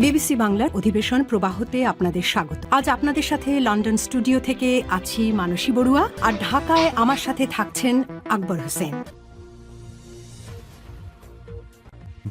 BBC বাংলার অধিবেশন প্রবাহতে আপনাদের স্বাগত। আজ আপনাদের সাথে লন্ডন স্টুডিও থেকে আছি মানসী বড়ুয়া, আর ঢাকায় আমার সাথে থাকছেন আকবর হোসেন।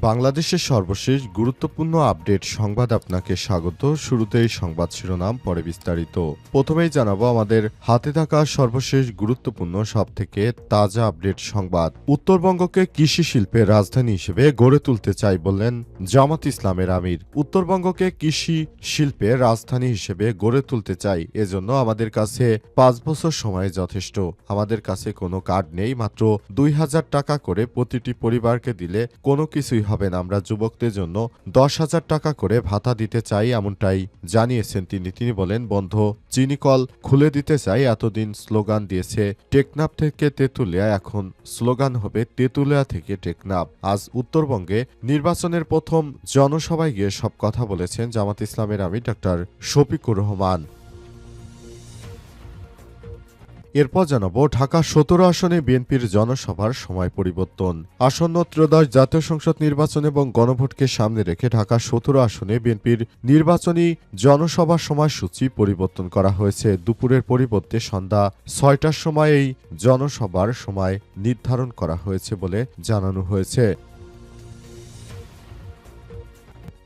বাংলাদেশের সর্বশেষ গুরুত্বপূর্ণ আপডেট সংবাদ আপনাকে স্বাগত। শুরুতেই সংবাদ শিরোনাম, পরে বিস্তারিত। প্রথমেই জানাবো আমাদের হাতে থাকা সর্বশেষ গুরুত্বপূর্ণ সবথেকে তাজা আপডেট সংবাদ। উত্তরবঙ্গকে কৃষি শিল্পের রাজধানী হিসেবে গড়ে তুলতে চাই বললেন জামাত ইসলামের আমির। উত্তরবঙ্গকে কৃষি শিল্পের রাজধানী হিসেবে গড়ে তুলতে চাই, এজন্য আমাদের কাছে 5 বছর সময় যথেষ্ট। আমাদের কাছে কোনো কার্ড নেই, মাত্র 2000 টাকা করে প্রতিটি পরিবারকে দিলে কোনো কিছুই হবে না। আমরা যুবকদের জন্য 10,000 টাকা করে ভাতা দিতে চাই, এমনটাই জানিয়েছেন তিনি বলেন, বন্ধ চিনিকল খুলে দিতে চাই। এতদিন স্লোগান দিয়েছে টেকনাফ থেকে তেঁতুলিয়া, এখন স্লোগান হবে তেঁতুলিয়া থেকে টেকনাফ। আজ উত্তরবঙ্গে নির্বাচনের প্রথম জনসভায় গিয়ে সব কথা বলেছেন জামাত ইসলামের আমির ডক্টর শফিকুর রহমান। এরপর জানাবো ঢাকা 17 আসনে বিএনপির জনসভার সময় পরিবর্তন। আসন্ন ত্রয়োদশ জাতীয় সংসদ নির্বাচন এবং গণভোটকে সামনে রেখে ঢাকা 17 আসনে বিএনপির নির্বাচনী জনসভার সময়সূচি পরিবর্তন করা হয়েছে। দুপুরের পরিবর্তে সন্ধ্যা 6টার সময় এই জনসভার সময় নির্ধারণ করা হয়েছে বলে জানানো হয়েছে।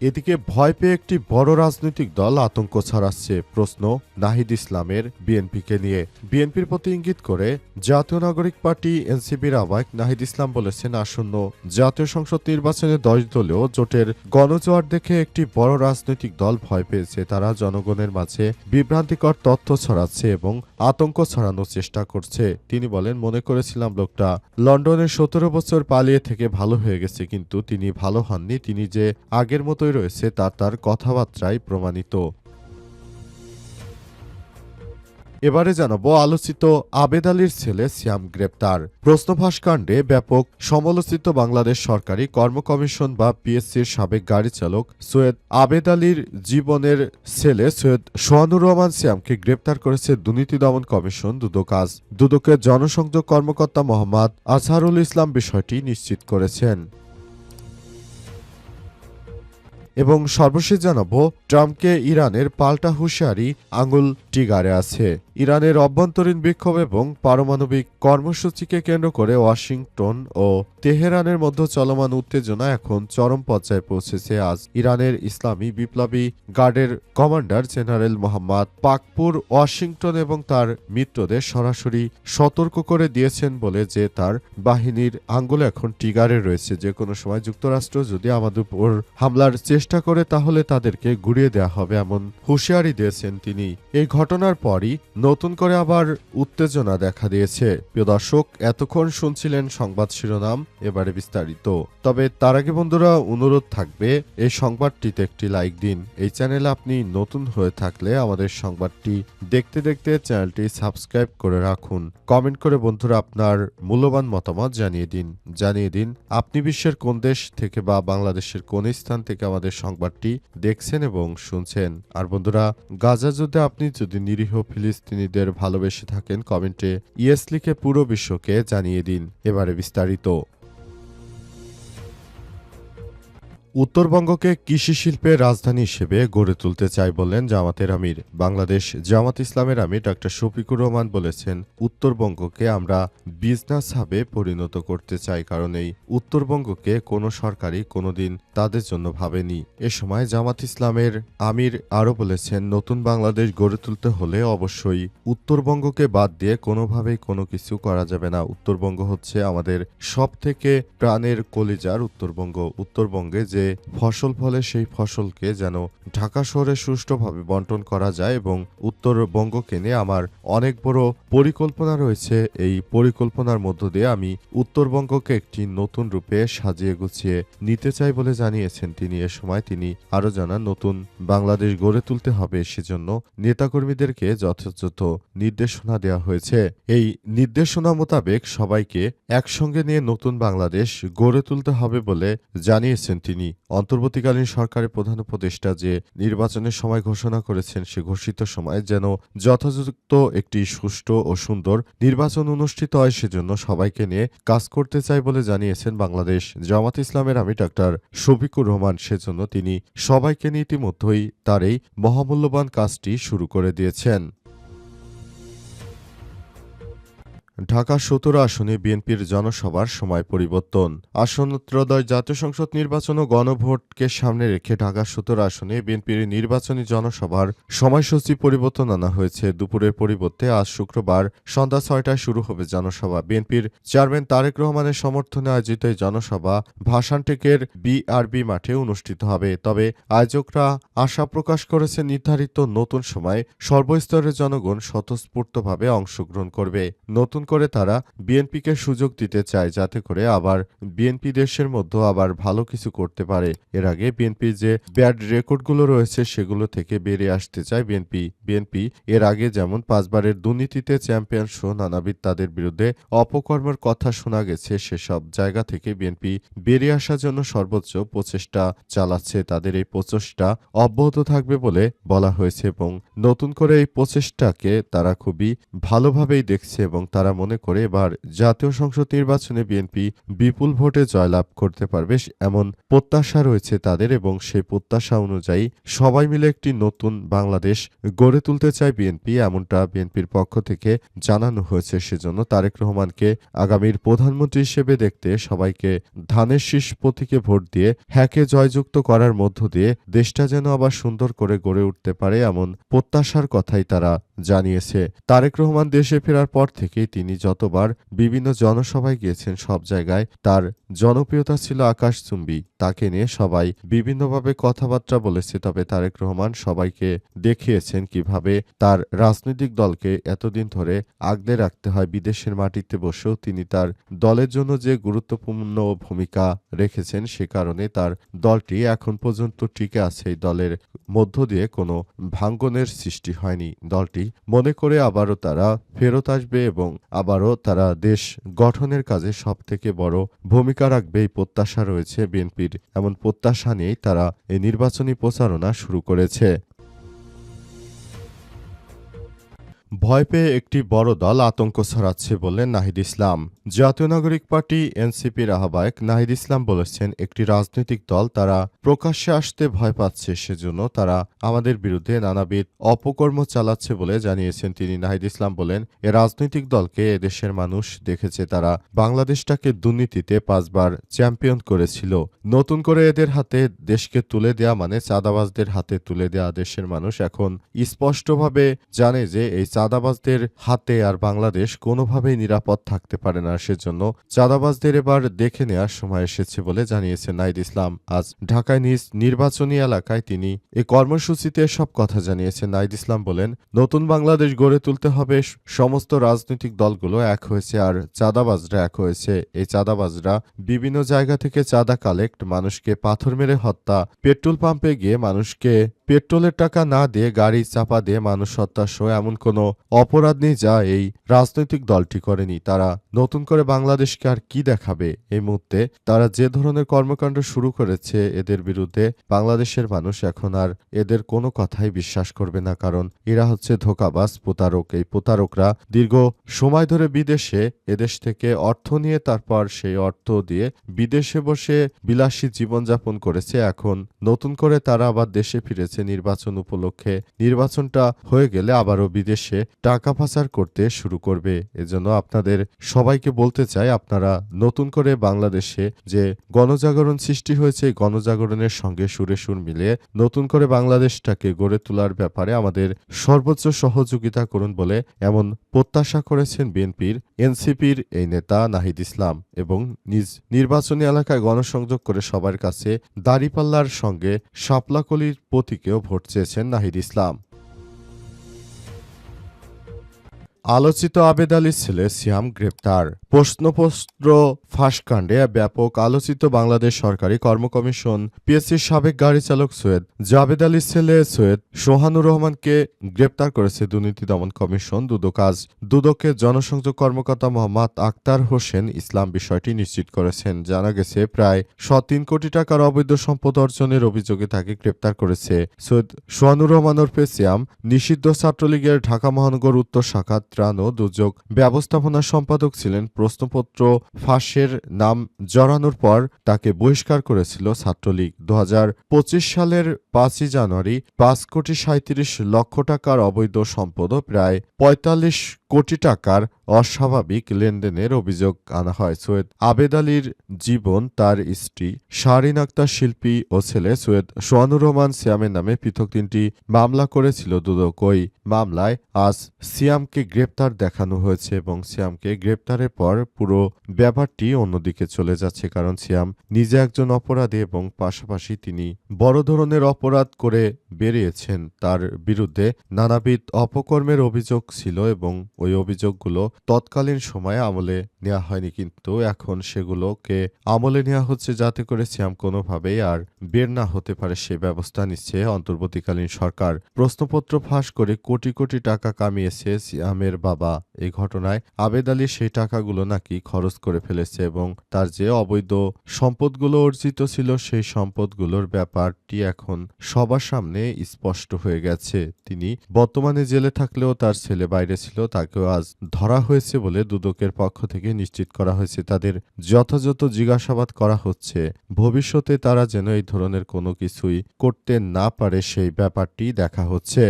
এদিকে ভয় পেয়ে একটি বড় রাজনৈতিক দল আতঙ্ক ছড়াচ্ছে। প্রশ্ন নাহিদ ইসলামের বিএনপিকে নিয়ে। বিএনপির প্রতি ইঙ্গিত করে জাতীয় নাগরিক পার্টি এনসিপির আহ্বায়ক নাহিদ ইসলাম বলেছেন, আসন্ন জাতীয় সংসদ নির্বাচনে 10 দলীয় জোটের গণজোয়ার দেখে একটি বড় রাজনৈতিক দল ভয় পেয়েছে। তারা জনগণের মাঝে বিভ্রান্তিকর তথ্য ছড়াচ্ছে এবং আতঙ্ক ছড়ানোর চেষ্টা করছে। তিনি বলেন, মনে করেছিলাম লোকটা লন্ডনে 17 বছর পালিয়ে থেকে ভালো হয়ে গেছে, কিন্তু তিনি ভালো হননি। তিনি যে আগের মতোই রয়েছে তার কথাবার্তায় প্রমাণিত। এবারে জানাবো আলোচিত আবেদ আলীর ছেলে সিয়াম গ্রেপ্তার। প্রশ্নফাঁস কাণ্ডে ব্যাপক সমালোচিত বাংলাদেশ সরকারি কর্ম কমিশন বা পিএসসির সাবেক গাড়ি চালক সৈয়দ আবেদ আলীর জীবনের ছেলে সৈয়দ সোহানুর রহমান সিয়ামকে গ্রেপ্তার করেছে দুর্নীতি দমন কমিশন দুদকের জনসংযোগ কর্মকর্তা মোহাম্মদ আজহারুল ইসলাম বিষয়টি নিশ্চিত করেছেন। এবং সর্বশেষ জানাবো ট্রাম্পকে ইরানের পাল্টা হুঁশিয়ারি, আঙুল টিগারে আছে। ইরানের অভ্যন্তরীণ বিক্ষোভ এবং পারমাণবিক কর্মসূচিকে কেন্দ্র করে ওয়াশিংটন ও তেহরানের মধ্যে চলমান উত্তেজনা এখন চরম পর্যায়ে পৌঁছেছে। আজ ইরানের ইসলামী বিপ্লবী গার্ডের commander general Mohammad Pakpour Washington এবং তার মিত্রদের সরাসরি সতর্ক করে দিয়েছেন বলে যে তার বাহিনীর আঙ্গুল এখন টিগারে রয়েছে। যে কোনো সময় যুক্তরাষ্ট্র যদি আমাদের উপর হামলার চেষ্টা করে তাহলে তাদেরকে গুড়িয়ে দেওয়া হবে, এমন হুঁশিয়ারি দিয়েছেন তিনি। এই ঘটনার পরই নতুন করে আবার উত্তেজনা দেখা দিয়েছে। প্রিয় দর্শক, এতক্ষণ শুনছিলেন সংবাদ শিরোনাম, এবারে বিস্তারিত। তবে তার আগে বন্ধুরা অনুরোধ থাকবে এই সংবাদটিতে একটি লাইক দিন। এই চ্যানেলে আপনি নতুন হয়ে থাকলে আমাদের সংবাদটি দেখতে দেখতে চ্যানেলটি সাবস্ক্রাইব করে রাখুন। কমেন্ট করে বন্ধুরা আপনার মূল্যবান মতামত জানিয়ে দিন আপনি বিশ্বের কোন দেশ থেকে বা বাংলাদেশের কোন স্থান থেকে আমাদের সংবাদটি দেখছেন এবং শুনছেন। আর বন্ধুরা, গাজা যুদ্ধে আপনি যদি নিরীহ ফিলিস্তিনিদের ভালোবেসে থাকেন, কমেন্টে ইয়েস লিখে পুরো বিশ্বকে জানিয়ে দিন। এবারে বিস্তারিত। উত্তরবঙ্গকে কৃষি শিল্পের রাজধানী হিসেবে গড়ে তুলতে চাই বললেন জামাতের আমির। বাংলাদেশ জামাত ইসলামের আমির ডক্টর শফিকুর রহমান বলেছেন, উত্তরবঙ্গকে আমরা বিজনেস হাবে পরিণত করতে চাই, কারণ এই উত্তরবঙ্গকে কোনো সরকারই কোনোদিন তাদের জন্য ভাবেনি। এ সময় জামাত ইসলামের আমির আরও বলেছেন, নতুন বাংলাদেশ গড়ে তুলতে হলে অবশ্যই উত্তরবঙ্গকে বাদ দিয়ে কোনোভাবেই কোনো কিছু করা যাবে না। উত্তরবঙ্গ হচ্ছে আমাদের সব থেকে প্রাণের কলিজার উত্তরবঙ্গে যে ফসল ফলে সেই ফসলকে যেন ঢাকা শহরে সুষ্ঠুভাবে বন্টন করা যায় এবং উত্তরবঙ্গকে নিয়ে আমার অনেক বড় পরিকল্পনা রয়েছে। এই পরিকল্পনার মধ্য দিয়ে আমি উত্তরবঙ্গকে একটি নতুন রূপে সাজিয়ে গুছিয়ে নিতে চাই বলে জানিয়েছেন তিনি। এ সময় তিনি আরও জানান, নতুন বাংলাদেশ গড়ে তুলতে হবে, সেজন্য নেতাকর্মীদেরকে যথাযথ নির্দেশনা দেওয়া হয়েছে। এই নির্দেশনা মোতাবেক সবাইকে একসঙ্গে নিয়ে নতুন বাংলাদেশ গড়ে তুলতে হবে বলে জানিয়েছেন তিনি। অন্তর্বর্তীকালীন সরকারের প্রধান উপদেষ্টা যে নির্বাচনের সময় ঘোষণা করেছেন, সে ঘোষিত সময়ে যেন যথাযথ একটি সুষ্ঠু ও সুন্দর নির্বাচন অনুষ্ঠিত হয়, সেজন্য সবাইকে নিয়ে কাজ করতে চাই বলে জানিয়েছেন বাংলাদেশ জামাত ইসলামের আমির ডাক্তার শফিকুর রহমান। সেজন্য তিনি সবাইকে নিয়ে ইতিমধ্যেই তার এই মহামূল্যবান কাজটি শুরু করে দিয়েছেন। ঢাকা ১৭ আসনে বিএনপির জনসভার সময় পরিবর্তন। আসন্ন ত্রয়োদশ জাতীয় সংসদ নির্বাচন ও গণভোটকে সামনে রেখে ঢাকা ১৭ আসনে বিএনপির নির্বাচনী জনসভার সময়সূচি পরিবর্তন আনা হয়েছে। দুপুরের পরিবর্তে আজ শুক্রবার সন্ধ্যা ৬টায় শুরু হবে জনসভা। বিএনপির চেয়ারম্যান তারেক রহমানের সমর্থনে আয়োজিত এই জনসভা ভাসানটেকের বিআরবি মাঠে অনুষ্ঠিত হবে। তবে আয়োজকরা আশা প্রকাশ করেছে নির্ধারিত নতুন সময়ে সর্বস্তরের জনগণ স্বতঃস্ফূর্তভাবে অংশগ্রহণ করবে। নতুন করে তারা বিএনপিকে সুযোগ দিতে চায়, যাতে করে আবার বিএনপি দেশের মধ্যে আবার ভালো কিছু করতে পারে। এর আগে বিএনপির যে ব্যাড রেকর্ডগুলো রয়েছে সেগুলো থেকে বেরিয়ে আসতে চায় বিএনপি এর আগে যেমন ৫ বারের দুর্নীতিতে চ্যাম্পিয়ন সহ নানাবিধ তাদের বিরুদ্ধে অপকর্মের কথা শোনা গেছে, সেসব জায়গা থেকে বিএনপি বেরিয়ে আসার জন্য সর্বোচ্চ প্রচেষ্টা চালাচ্ছে। তাদের এই প্রচেষ্টা অব্যাহত থাকবে বলে বলা হয়েছে এবং নতুন করে এই প্রচেষ্টাকে তারা খুবই ভালোভাবেই দেখছে এবং তারা মনে করে এবার জাতীয় সংসদ নির্বাচনে বিএনপি বিপুল ভোটে জয়লাভ করতে পারবে এমন প্রত্যাশা রয়েছে তাদের এবং সেই প্রত্যাশা অনুযায়ী সবাই মিলে একটি নতুন বাংলাদেশ গড়ে তুলতে চায় বিএনপি, এমনটা বিএনপির পক্ষ থেকে জানানো হয়েছে। সেজন্য তারেক রহমানকে আগামীর প্রধানমন্ত্রী হিসেবে দেখতে সবাইকে ধানের শীষ প্রতীকে ভোট দিয়ে হ্যাকে জয়যুক্ত করার মধ্য দিয়ে দেশটা যেন আবার সুন্দর করে গড়ে উঠতে পারে, এমন প্রত্যাশার কথাই তারা জানিয়েছে। তারেক রহমান দেশে ফেরার পর থেকেই তিনি যতবার বিভিন্ন জনসভায় গিয়েছেন, সব জায়গায় তার জনপ্রিয়তা ছিল আকাশচুম্বী। তাকে নিয়ে সবাই বিভিন্নভাবে কথাবার্তা বলেছে। তবে তারেক রহমান সবাইকে দেখিয়েছেন কিভাবে তার রাজনৈতিক দলকে এতদিন ধরে আগলে রাখতে হয়। বিদেশের মাটিতে বসেও তিনি তার দলের জন্য যে গুরুত্বপূর্ণ ভূমিকা রেখেছেন, সে কারণে তার দলটি এখন পর্যন্ত টিকে আছে। এই দলের মধ্য দিয়ে কোনো ভাঙ্গনের সৃষ্টি হয়নি। দলটি মনে করে আবারও তারা ফেরত আসবে এবং আবারও তারা দেশ গঠনের কাজে সবথেকে বড় ভূমিকা রাখবে, এই প্রত্যাশা রয়েছে বিএনপির। এমন প্রত্যাশা নিয়েই তারা এই নির্বাচনী প্রচারণা শুরু করেছে। ভয় পেয়ে একটি বড় দল আতঙ্ক ছড়াচ্ছে বললেন নাহিদ ইসলাম। জাতীয় নাগরিক পার্টি এনসিপির আহ্বায়ক নাহিদ ইসলাম বলেছেন, একটি রাজনৈতিক দল তারা প্রকাশ্যে আসতে ভয় পাচ্ছে, সেজন্য তারা আমাদের বিরুদ্ধে নানাবিধ অপকর্ম চালাচ্ছে বলে জানিয়েছেন তিনি। নাহিদ ইসলাম বলেন, এ রাজনৈতিক দলকে এদেশের মানুষ দেখেছে, তারা বাংলাদেশটাকে দুর্নীতিতে ৫ বার চ্যাম্পিয়ন করেছিল। নতুন করে এদের হাতে দেশকে তুলে দেয়া মানে চাঁদাবাজদের হাতে তুলে দেয়া। দেশের মানুষ এখন স্পষ্টভাবে জানে যে এই চাঁদাবাজদের হাতে আর বাংলাদেশ কোনোভাবেই নিরাপদ থাকতে পারে না। সেজন্য চাঁদাবাজদের এবার দেখে নেওয়ার সময় এসেছে বলে জানিয়েছেন নাহিদ ইসলাম। আজ ঢাকায় নিজ নির্বাচনী এলাকায় তিনি এই কর্মসূচিতে সব কথা জানিয়েছেন। নাহিদ ইসলাম বলেন, নতুন বাংলাদেশ গড়ে তুলতে হবে। সমস্ত রাজনৈতিক দলগুলো এক হয়েছে আর চাঁদাবাজরা এক হয়েছে। এই চাঁদাবাজরা বিভিন্ন জায়গা থেকে চাঁদা কালেক্ট, মানুষকে পাথর মেরে হত্যা, পেট্রোল পাম্পে গিয়ে মানুষকে পেট্রোলের টাকা না দিয়ে গাড়ি চাপা দিয়ে মানুষ হত্যা সহ এমন কোনো অপরাধ নেই যা এই রাজনৈতিক দলটি করেনি। তারা নতুন করে বাংলাদেশকে আর কি দেখাবে? এই মুহূর্তে তারা যে ধরনের কর্মকাণ্ড শুরু করেছে, এদের বিরুদ্ধে বাংলাদেশের মানুষ এখন আর এদের কোনো কথাই বিশ্বাস করবে না, কারণ এরা হচ্ছে ধোঁকাবাজ, প্রতারক। এই প্রতারকরা দীর্ঘ সময় ধরে বিদেশে এদেশ থেকে অর্থ নিয়ে তারপর সেই অর্থ দিয়ে বিদেশে বসে বিলাসী জীবনযাপন করেছে। এখন নতুন করে তারা আবার দেশে ফিরেছে নির্বাচন উপলক্ষে। নির্বাচনটা হয়ে গেলে আবারও বিদেশে টাকা পাচার করতে শুরু করবে। এজন্য আপনাদের সবাইকে বলতে চাই, আপনারা নতুন করে বাংলাদেশে যে গণজাগরণ সৃষ্টি হয়েছে, গণজাগরণের সঙ্গে সুরে সুর মিলিয়ে নতুন করে বাংলাদেশটাকে গড়ে তোলার ব্যাপারে আমাদের সর্বোচ্চ সহযোগিতা করুন বলে এমন প্রত্যাশা করেছেন বিএনপির এনসিপির এই নেতা নাহিদ ইসলাম এবং নিজ নির্বাচনী এলাকায় গণসংযোগ করে সবার কাছে দাঁড়িপাল্লার সঙ্গে শাপলাকলির প্রতীকেও ভোট চেয়েছেন নাহিদ ইসলাম। আলোচিত আবেদ আলীর ছেলে সিয়াম গ্রেপ্তার। প্রশ্নপত্র ফাঁসকাণ্ডে ব্যাপক আলোচিত বাংলাদেশ সরকারি কর্ম কমিশন পিএসসির সাবেক গাড়ি চালক সৈয়দ জাবেদ আলীর ছেলে সৈয়দ সোহানুর রহমানকে গ্রেপ্তার করেছে দুর্নীতি দমন কমিশন দুদক। আজ দুদকের জনসংযোগ কর্মকর্তা মোহাম্মদ আক্তার হোসেন ইসলাম বিষয়টি নিশ্চিত করেছেন। জানা গেছে প্রায় ৩ কোটি টাকার অবৈধ সম্পদ অর্জনের অভিযোগে তাকে গ্রেপ্তার করেছে। সৈয়দ সোহানুর রহমান ওরফে সিয়াম নিষিদ্ধ ছাত্রলীগের ঢাকা মহানগর উত্তর শাখা ত্রাণ ও দুর্যোগ ব্যবস্থাপনা সম্পাদক ছিলেন। প্রশ্নপত্র ফাঁসের নাম জড়ানোর পর তাকে বহিষ্কার করেছিল ছাত্রলীগ। ২০২৫ সালের ৫ই জানুয়ারি ৫,৩৭,০০,০০০ টাকার অবৈধ সম্পদ ও প্রায় ৪৫ কোটি টাকার অস্বাভাবিক লেনদেনের অভিযোগ আনা হয়। সৈয়দ আবেদ আলীর জীবন তার স্ত্রী শাহরিন আক্তার শিল্পী ও ছেলে সৈয়দ সোহানুর রহমান সিয়ামের নামে পৃথক ৩টি মামলা করেছিল দুদক। ওই মামলায় আজ সিয়ামকে গ্রেপ্তার দেখানো হয়েছে এবং সিয়ামকে গ্রেপ্তারের পর পুরো ব্যাপারটি অন্যদিকে চলে যাচ্ছে, কারণ সিয়াম নিজে একজন অপরাধী এবং পাশাপাশি তিনি বড় ধরনের অপরাধ করে বেরিয়েছেন। তার বিরুদ্ধে নানাবিধ অপকর্মের অভিযোগ ছিল এবং ওই অভিযোগগুলো তৎকালীন সময়ে আমলে নেওয়া হয়নি, কিন্তু এখন সেগুলোকে আমলে নেওয়া হচ্ছে যাতে করে সিয়াম কোনোভাবেই আর বের না হতে পারে সে ব্যবস্থা নিচ্ছে অন্তর্বর্তীকালীন সরকার। প্রশ্নপত্র ফাঁস করে কোটি কোটি টাকা কামিয়েছে সিয়ামের বাবা। এই ঘটনায় আবেদ আলী সেই টাকাগুলো নাকি খরচ করে ফেলেছে এবং তার যে অবৈধ সম্পদগুলো অর্জিত ছিল সেই সম্পদগুলোর ব্যাপারটি এখন সবার সামনে স্পষ্ট হয়ে গেছে। তিনি বর্তমানে জেলে থাকলেও তার ছেলে বাইরে ছিল, তাকেও আজ ধরা হয়েছে বলে দুদকের পক্ষ থেকে নিশ্চিত করা হয়েছে। তাদের যথাযথ জিজ্ঞাসাবাদ করা হচ্ছে, ভবিষ্যতে তারা যেন এই ধরনের কোনো কিছুই করতে না পারে সেই ব্যাপারটি দেখা হচ্ছে।